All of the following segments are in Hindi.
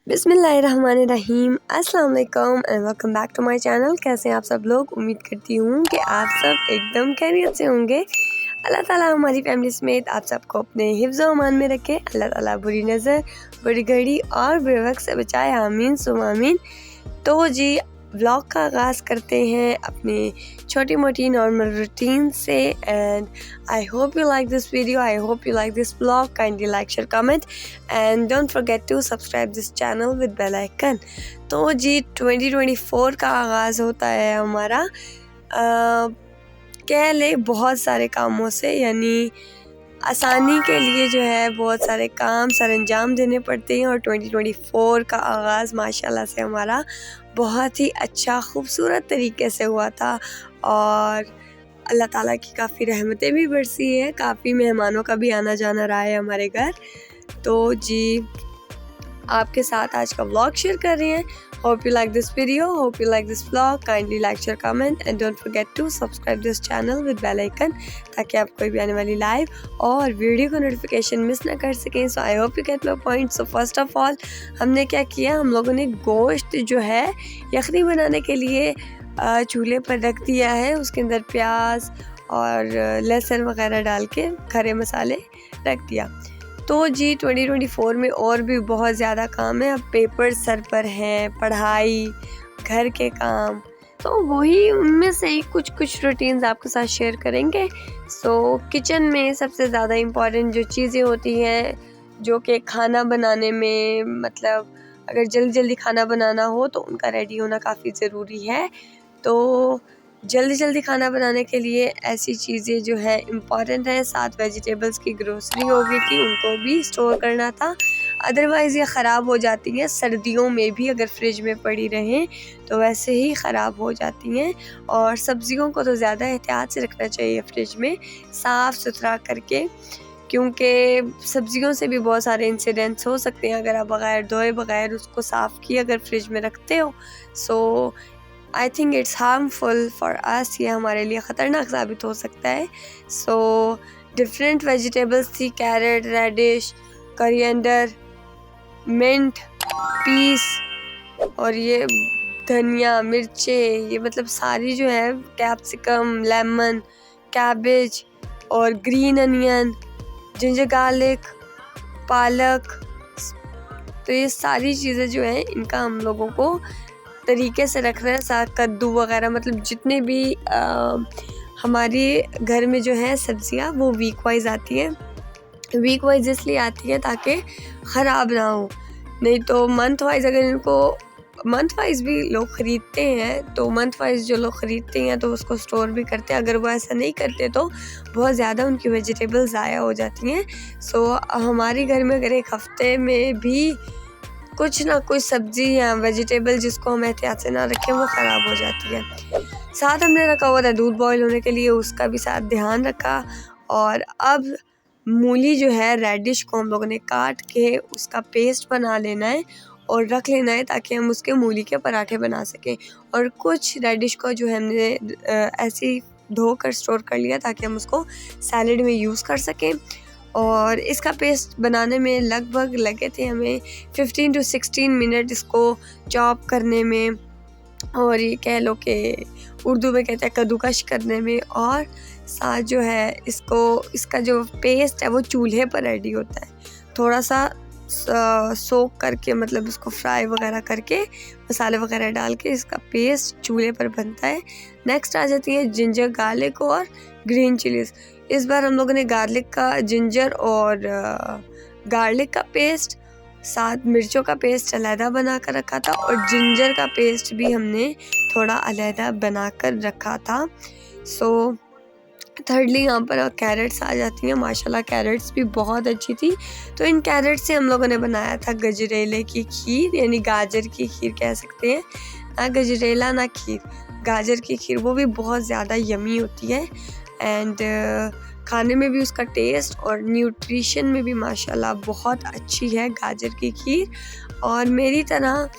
बिस्मिल्लाहिर्रहमानिर्रहीम, अस्सलाम वालेकुम and welcome back to my channel. कैसे हैं आप सब लोग? उम्मीद करती हूँ कि आप सब एकदम खैरियत से होंगे। अल्लाह ताला हमारी फैमिली समेत आप सबको अपने हिफ्ज़ व अमान में रखे। अल्लाह ताला बुरी नज़र, बुरी घड़ी और बुरे वक्त से बचाए, आमीन सुम्मा आमीन। तो जी व्लॉग का आगाज़ करते हैं अपनी छोटी मोटी नॉर्मल रूटीन से। And I hope you like this video, I hope you like this vlog. Kindly like, share, comment and don't forget to subscribe this channel with bell icon. तो जी 2024 का आगाज़ होता है हमारा कह ले बहुत सारे कामों से, यानी आसानी के लिए जो है बहुत सारे काम सर अंजाम देने पड़ते हैं। और 2024 का आगाज़ माशाल्लाह से हमारा बहुत ही अच्छा खूबसूरत तरीके से हुआ था और अल्लाह ताला की काफ़ी रहमतें भी बरसी हैं, काफ़ी मेहमानों का भी आना जाना रहा है हमारे घर। तो जी आपके साथ आज का व्लॉग शेयर कर रहे हैं। Hope you like this video, hope you like this vlog. Kindly like, share, comment and don't forget to subscribe this channel with bell icon, ताकि आप कोई भी आने वाली लाइव और वीडियो का नोटिफिकेशन मिस ना कर सकें। So I hope you get my point. So first of all हमने क्या किया, हम लोगों ने गोश्त जो है यखनी बनाने के लिए चूल्हे पर रख दिया है। उसके अंदर प्याज और लहसुन वगैरह डाल के खड़े मसाले रख दिया। तो जी 2024 में और भी बहुत ज़्यादा काम है। अब पेपर सर पर हैं, पढ़ाई, घर के काम, तो वही उनमें से ही कुछ रूटीन्स आपके साथ शेयर करेंगे। सो किचन में सबसे ज़्यादा इम्पॉर्टेंट जो चीज़ें होती हैं, जो कि खाना बनाने में, मतलब अगर जल्दी जल्दी खाना बनाना हो तो उनका रेडी होना काफ़ी ज़रूरी है। तो जल्दी खाना बनाने के लिए ऐसी चीज़ें जो है इम्पॉर्टेंट है। 7 वेजिटेबल्स की ग्रोसरी हो गई थी, उनको भी स्टोर करना था, अदरवाइज़ ये ख़राब हो जाती हैं। सर्दियों में भी अगर फ्रिज में पड़ी रहें तो वैसे ही ख़राब हो जाती हैं। और सब्ज़ियों को तो ज़्यादा एहतियात से रखना चाहिए फ्रिज में, साफ़ सुथरा करके, क्योंकि सब्ज़ियों से भी बहुत सारे इंसिडेंट्स हो सकते हैं अगर आप बग़ैर धोए, बग़ैर उसको साफ़ किए अगर फ्रिज में रखते हो। So I think it's harmful for us, ये हमारे लिए ख़तरनाक साबित हो सकता है। सो डिफरेंट वेजिटेबल्स थी, carrot, radish, coriander, mint, peas और ये धनिया, मिर्चें, ये मतलब सारी जो है, कैप्सिकम, लेमन, कैबेज और ग्रीन अनियन, जिंजर गार्लिक, पालक। तो ये सारी चीज़ें जो हैं इनका हम लोगों को तरीके से रख रहे हैं। साथ कद्दू वगैरह, मतलब जितने भी हमारे घर में जो है सब्जियां, वो वीक वाइज आती हैं। वीक वाइज इसलिए आती है ताकि ख़राब ना हो, नहीं तो मंथ वाइज अगर इनको मंथ वाइज भी लोग ख़रीदते हैं, तो मंथ वाइज जो लोग ख़रीदते हैं तो उसको स्टोर भी करते हैं। अगर वो ऐसा नहीं करते तो बहुत ज़्यादा उनकी वेजिटेबल्स ज़ाया हो जाती हैं। सो हमारे घर में अगर एक हफ़्ते में भी कुछ ना कुछ सब्ज़ी या वेजिटेबल जिसको हम एहतियात से ना रखें, वो ख़राब हो जाती है। साथ हमने रखा हुआ था दूध बॉईल होने के लिए, उसका भी साथ ध्यान रखा। और अब मूली जो है, रेडिश को हम लोगों ने काट के उसका पेस्ट बना लेना है और रख लेना है, ताकि हम उसके मूली के पराठे बना सकें। और कुछ रेडिश को जो है हमने ऐसे ही धोकर स्टोर कर लिया ताकि हम उसको सैलेड में यूज़ कर सकें। और इसका पेस्ट बनाने में लगभग लगे थे हमें 15 to 16 मिनट इसको चॉप करने में, और ये कह लो कि उर्दू में कहते हैं कद्दूकश करने में। और साथ जो है इसका जो पेस्ट है वो चूल्हे पर रेडी होता है, थोड़ा सा सोक करके, मतलब इसको फ्राई वगैरह करके मसाले वगैरह डाल के इसका पेस्ट चूल्हे पर बनता है। नेक्स्ट आ जाती है जिंजर गार्लिक और ग्रीन चिलीज़। इस बार हम लोगों ने गार्लिक का, जिंजर और गार्लिक का पेस्ट, साथ मिर्चों का पेस्ट अलहदा बना कर रखा था, और जिंजर का पेस्ट भी हमने थोड़ा अलहदा बना कर रखा था। सो थर्डली यहाँ पर कैरेट्स आ जाती हैं। माशाल्लाह कैरेट्स भी बहुत अच्छी थी। तो इन कैरेट्स से हम लोगों ने बनाया था गजरेले की खीर, यानी गाजर की खीर कह सकते हैं, ना गजरेला ना खीर, गाजर की खीर। वो भी बहुत ज़्यादा यमी होती है एंड खाने में भी उसका टेस्ट और न्यूट्रिशन में भी माशाल्लाह बहुत अच्छी है गाजर की खीर। और मेरी तरह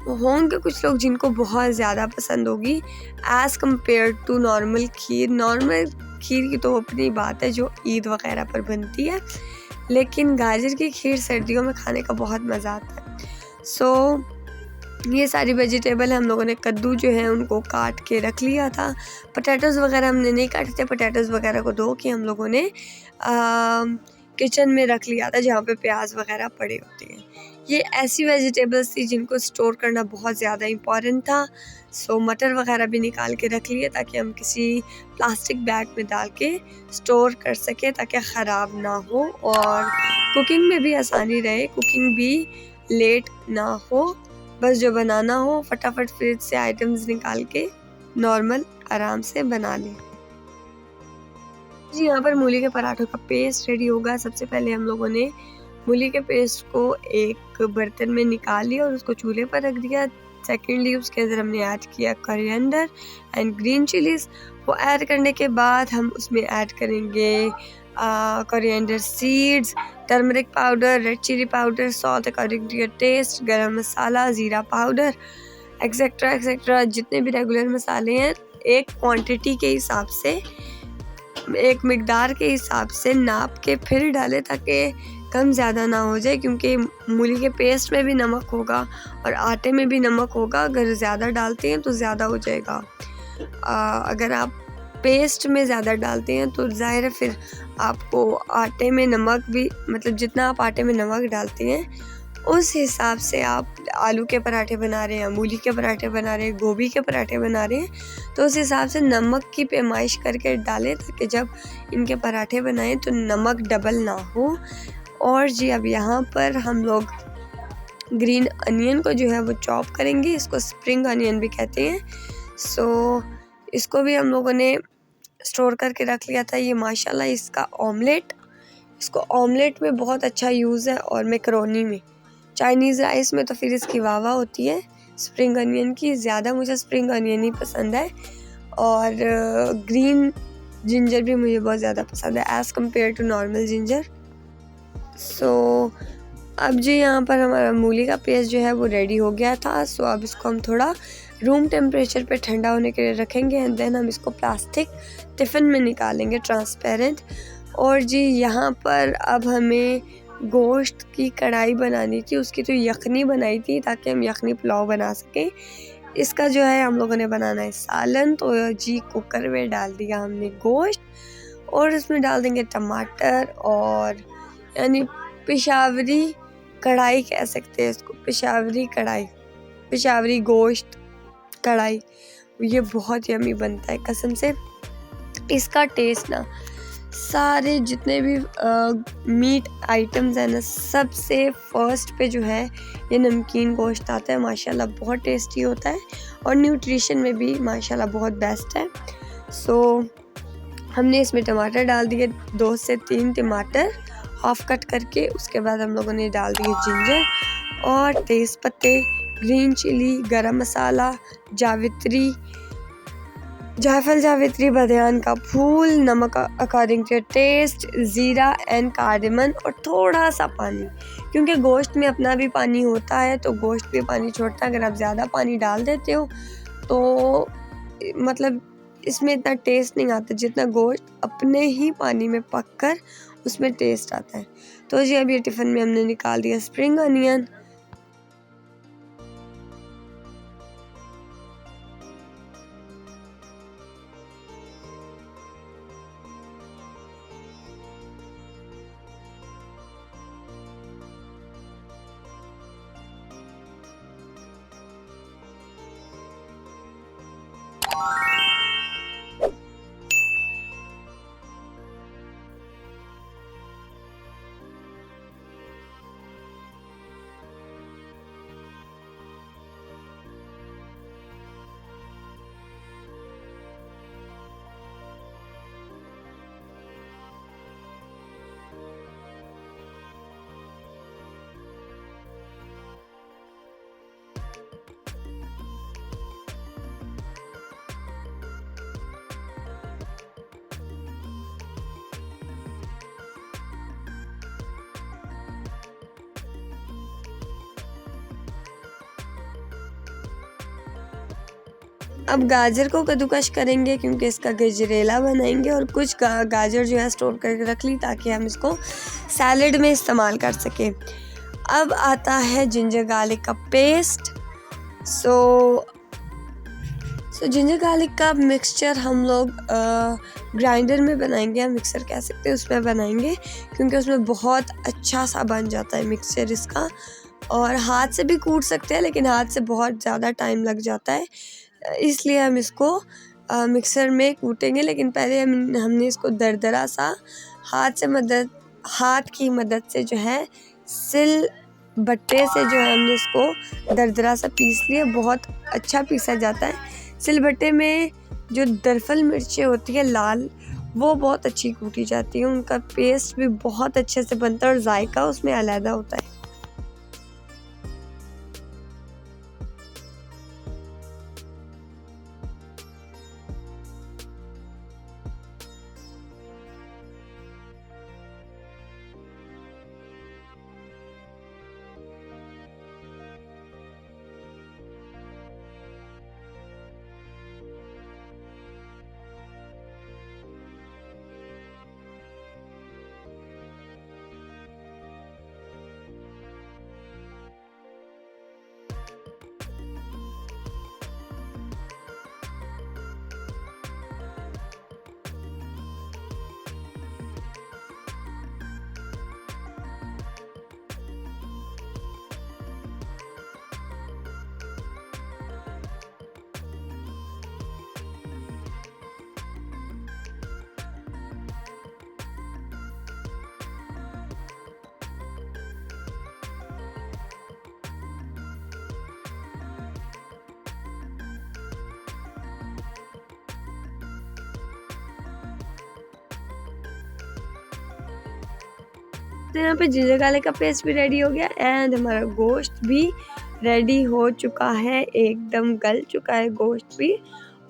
होंगे कुछ लोग जिनको बहुत ज़्यादा पसंद होगी एज़ कम्पेयर टू नॉर्मल खीर। नॉर्मल खीर की तो अपनी बात है जो ईद वगैरह पर बनती है, लेकिन गाजर की खीर सर्दियों में खाने का बहुत मज़ा आता है। सो ये सारी वेजिटेबल हम लोगों ने, कद्दू जो है उनको काट के रख लिया था। पोटैटोज़ वगैरह हमने नहीं काटे थे, पोटैटोज़ वगैरह को धो के हम लोगों ने किचन में रख लिया था जहाँ पे प्याज वगैरह पड़े होते हैं। ये ऐसी वेजिटेबल्स थी जिनको स्टोर करना बहुत ज़्यादा इम्पॉर्टेंट था। सो मटर वगैरह भी निकाल के रख लिए ताकि हम किसी प्लास्टिक बैग में डाल के स्टोर कर सकें ताकि ख़राब ना हो और कुकिंग में भी आसानी रहे, कुकिंग भी लेट ना हो। बस जो बनाना हो फटाफट फ्रिज से आइटम्स निकाल के नॉर्मल आराम से बना लें। जी, यहाँ पर मूली के पराठों का पेस्ट रेडी होगा। सबसे पहले हम लोगों ने मूली के पेस्ट को एक बर्तन में निकाल लिया और उसको चूल्हे पर रख दिया। सेकेंडली उसके अंदर हमने ऐड किया कोरिएंडर एंड ग्रीन चिलीज़। वो ऐड करने के बाद हम उसमें ऐड करेंगे coriander seeds, turmeric powder, red chilli powder, salt according to your taste, garam masala, ज़ीरा पाउडर, एक्सेट्रा एक्सेट्रा जितने भी रेगुलर मसाले हैं एक क्वांटिटी के हिसाब से, एक मिकदार के हिसाब से नाप के फिर डालें ताकि कम ज़्यादा ना हो जाए, क्योंकि मूली के पेस्ट में भी नमक होगा और आटे में भी नमक होगा। अगर ज़्यादा डालते हैं तो ज़्यादा हो जाएगा। अगर आप पेस्ट में ज़्यादा डालते हैं तो ज़ाहिर है फिर आपको आटे में नमक भी, मतलब जितना आप आटे में नमक डालते हैं उस हिसाब से आप आलू के पराठे बना रहे हैं, मूली के पराठे बना रहे हैं, गोभी के पराठे बना रहे हैं तो उस हिसाब से नमक की पैमाइश करके डालें ताकि जब इनके पराठे बनाएं तो नमक डबल ना हो। और जी अब यहाँ पर हम लोग ग्रीन अनियन को जो है वो चॉप करेंगे, इसको स्प्रिंग अनियन भी कहते हैं। सो इसको भी हम लोगों ने स्टोर करके रख लिया था। ये माशाल्लाह इसका ऑमलेट, इसको ऑमलेट में बहुत अच्छा यूज़ है और मैकरोनी में, चाइनीज़ राइस में तो फिर इसकी वाह होती है स्प्रिंग अनियन की। ज़्यादा मुझे स्प्रिंग अनियन ही पसंद है और ग्रीन जिंजर भी मुझे बहुत ज़्यादा पसंद है as compare to normal ginger. So अब जी यहाँ पर हमारा मूली का पेस्ट जो है वो रेडी हो गया था। सो अब इसको हम थोड़ा रूम टेम्परेचर पे ठंडा होने के लिए रखेंगे एंड देन हम इसको प्लास्टिक टिफ़िन में निकालेंगे ट्रांसपेरेंट। और जी यहाँ पर अब हमें गोश्त की कढ़ाई बनानी थी, उसकी तो यखनी बनाई थी ताकि हम यखनी पुलाव बना सकें। इसका जो है हम लोगों ने बनाना है सालन। तो जी कुकर में डाल दिया हमने गोश्त और इसमें डाल देंगे टमाटर और यानी पेशावरी कढ़ाई कह सकते हैं इसको, पेशावरी कढ़ाई, पेशावरी गोश्त कढ़ाई। ये बहुत यमी बनता है कसम से। इसका टेस्ट ना सारे जितने भी मीट आइटम्स हैं ना, सबसे फर्स्ट पे जो है ये नमकीन गोश्त आता है। माशाल्लाह बहुत टेस्टी होता है और न्यूट्रिशन में भी माशाल्लाह बहुत बेस्ट है। सो हमने इसमें टमाटर डाल दिए, 2 से 3 टमाटर हाफ कट करके। उसके बाद हम लोगों ने डाल दिए जिंजर और तेज़ पत्ते, ग्रीन चिली, गरम मसाला, जावित्री, जायफल, जावित्री, बदियान का फूल, नमक अकॉर्डिंग टू टेस्ट, ज़ीरा एंड कार्डमन और थोड़ा सा पानी, क्योंकि गोश्त में अपना भी पानी होता है तो गोश्त भी पानी छोड़ता है। अगर आप ज़्यादा पानी डाल देते हो तो मतलब इसमें इतना टेस्ट नहीं आता जितना गोश्त अपने ही पानी में पककर उसमें टेस्ट आता है। तो जी अब ये टिफ़िन में हमने निकाल दिया स्प्रिंग अनियन। अब गाजर को कद्दूकश करेंगे क्योंकि इसका गजरेला बनाएंगे, और कुछ गाजर जो है स्टोर करके रख ली ताकि हम इसको सैलेड में इस्तेमाल कर सकें। अब आता है जिंजर गार्लिक का पेस्ट। सो जिंजर गार्लिक का मिक्सचर हम लोग ग्राइंडर में बनाएंगे, या मिक्सर कह सकते हैं, उसमें बनाएंगे क्योंकि उसमें बहुत अच्छा सा बन जाता है मिक्सचर इसका। और हाथ से भी कूट सकते हैं, लेकिन हाथ से बहुत ज़्यादा टाइम लग जाता है, इसलिए हम इसको मिक्सर में कूटेंगे। लेकिन पहले हमने इसको दरदरा सा हाथ की मदद से जो है सिल बट्टे से जो है हमने इसको दरदरा सा पीस लिया। बहुत अच्छा पीसा जाता है। सिलबट्टे में जो दरफल मिर्चें होती है लाल, वो बहुत अच्छी कूटी जाती है, उनका पेस्ट भी बहुत अच्छे से बनता है और जायका उसमें अलग होता है। तो यहाँ पे जिंजर गार्लिक का पेस्ट भी रेडी हो गया एंड हमारा गोश्त भी रेडी हो चुका है, एकदम गल चुका है गोश्त भी।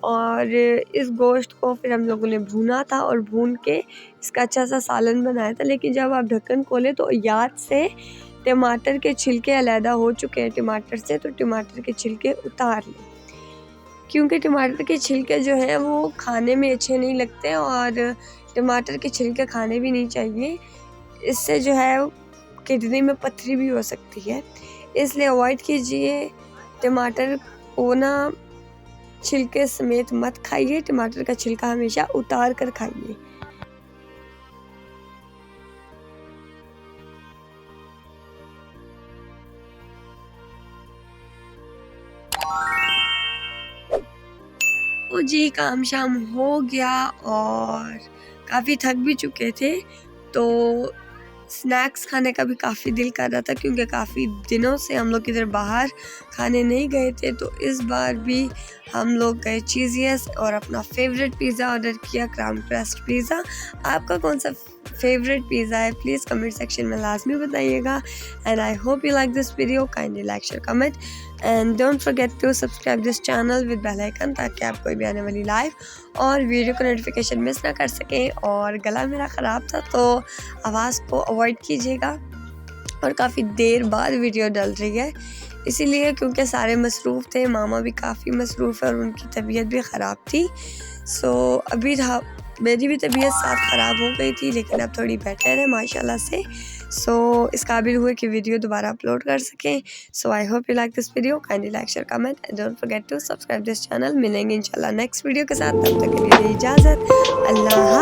और इस गोश्त को फिर हम लोगों ने भूना था और भून के इसका अच्छा सा सालन बनाया था। लेकिन जब आप ढक्कन खोले तो याद से टमाटर के छिलके अलहदा हो चुके हैं टमाटर से, तो टमाटर के छिलके उतार लें क्योंकि टमाटर के छिलके जो हैं वो खाने में अच्छे नहीं लगते और टमाटर के छिलके खाने भी नहीं चाहिए। इससे जो है किडनी में पथरी भी हो सकती है, इसलिए अवॉइड कीजिए। टमाटर को ना छिलके समेत मत खाइए, टमाटर का छिलका हमेशा उतार कर खाइए। ओ जी, काम शाम हो गया और काफ़ी थक भी चुके थे, तो स्नैक्स खाने का भी काफ़ी दिल कर रहा था क्योंकि काफ़ी दिनों से हम लोग इधर बाहर खाने नहीं गए थे। तो इस बार भी हम लोग गए चीज़ियस और अपना फेवरेट पिज़्ज़ा ऑर्डर किया, क्राउन क्रस्ट पिज़्ज़ा। आपका कौन सा फेवरेट पिज़्ज़ा है प्लीज़ कमेंट सेक्शन में लाजमी बताइएगा। And I hope you like this video, kindly like share comment and don't forget to subscribe this channel with bell icon ताकि आप कोई भी आने वाली लाइव और वीडियो का नोटिफिकेशन मिस ना कर सकें। और गला मेरा ख़राब था तो आवाज़ को अवॉइड कीजिएगा और काफ़ी देर बाद वीडियो डल रही है इसीलिए क्योंकि सारे मसरूफ़ थे, मामा भी काफ़ी मसरूफ़ है और उनकी तबीयत भी ख़राब थी। सो अभी मेरी भी तबीयत साथ ख़राब हो गई थी लेकिन अब थोड़ी बेटर है माशाल्लाह से। सो इस काबिल हुए कि वीडियो दोबारा अपलोड कर सकें। So I hope you like this video, kindly like share comment and don't forget to subscribe this channel. मिलेंगे इंशाल्लाह नेक्स्ट वीडियो के साथ, तब तक के लिए इजाज़त, अल्लाह।